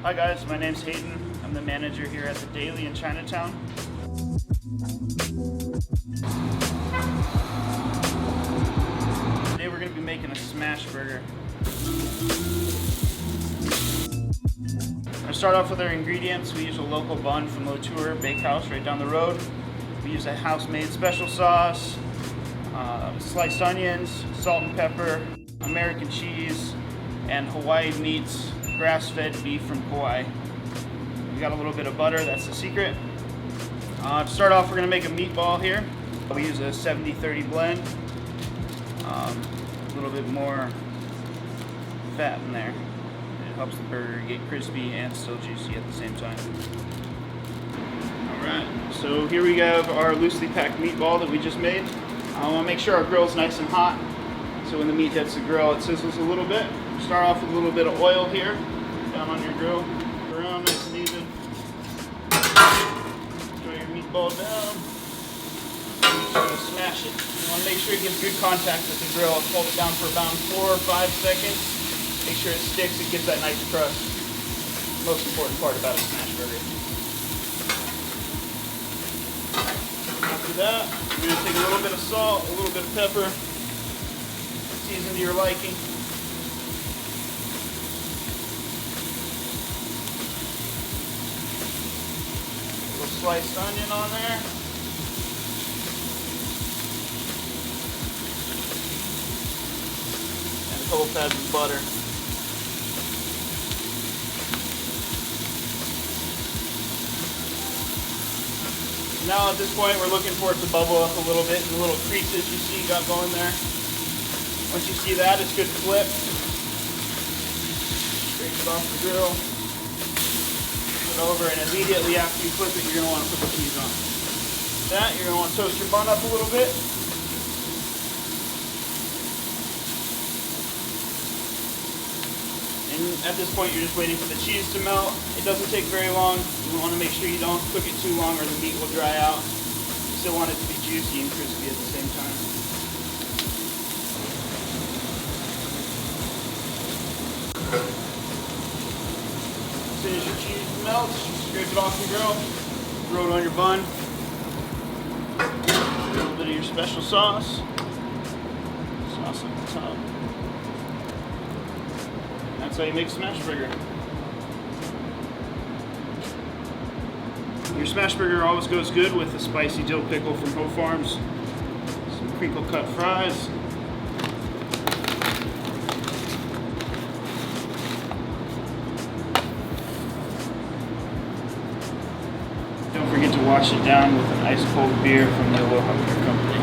Hi guys, my name's Hayden. I'm the manager here at the Daley in Chinatown. Today we're going to be making a smash burger. I'm going to start off with our ingredients. We use a local bun from Lotour Bakehouse right down the road. We use a house-made special sauce, sliced onions, salt and pepper, American cheese, and Hawaii meats, grass-fed beef from Kauai. We got a little bit of butter, that's the secret. To start off, we're going to make a meatball here. We use a 70-30 blend. A little bit more fat in there. It helps the burger get crispy and still juicy at the same time. Alright, so here we have our loosely packed meatball that we just made. I want to make sure our grill's nice and hot, so when the meat hits the grill it sizzles a little bit. Start off with a little bit of oil here, down on your grill, around nice and even. Throw your meatball down, and smash it. You want to make sure it gives good contact with the grill. Hold it down for about 4 or 5 seconds. Make sure it sticks, it gives that nice crust. Most important part about a smash burger. After that, you're going to take a little bit of salt, a little bit of pepper, season to your liking. A little sliced onion on there. And a couple pads of butter. Now at this point we're looking for it to bubble up a little bit, and the little creases you see got going there. Once you see that, it's good to flip. Scrape it off the grill. Flip it over, and immediately after you flip it, you're going to want to put the cheese on. That, you're going to want to toast your bun up a little bit. And at this point, you're just waiting for the cheese to melt. It doesn't take very long. You want to make sure you don't cook it too long or the meat will dry out. You still want it to be juicy and crispy at the same time. As soon as your cheese melts, scrape it off the grill, throw it on your bun. A little bit of your special sauce. Sauce at the top. That's how you make smash burger. Your smash burger always goes good with a spicy dill pickle from Ho Farms, some crinkle cut fries, don't forget to wash it down with an ice cold beer from the Aloha Beer Company.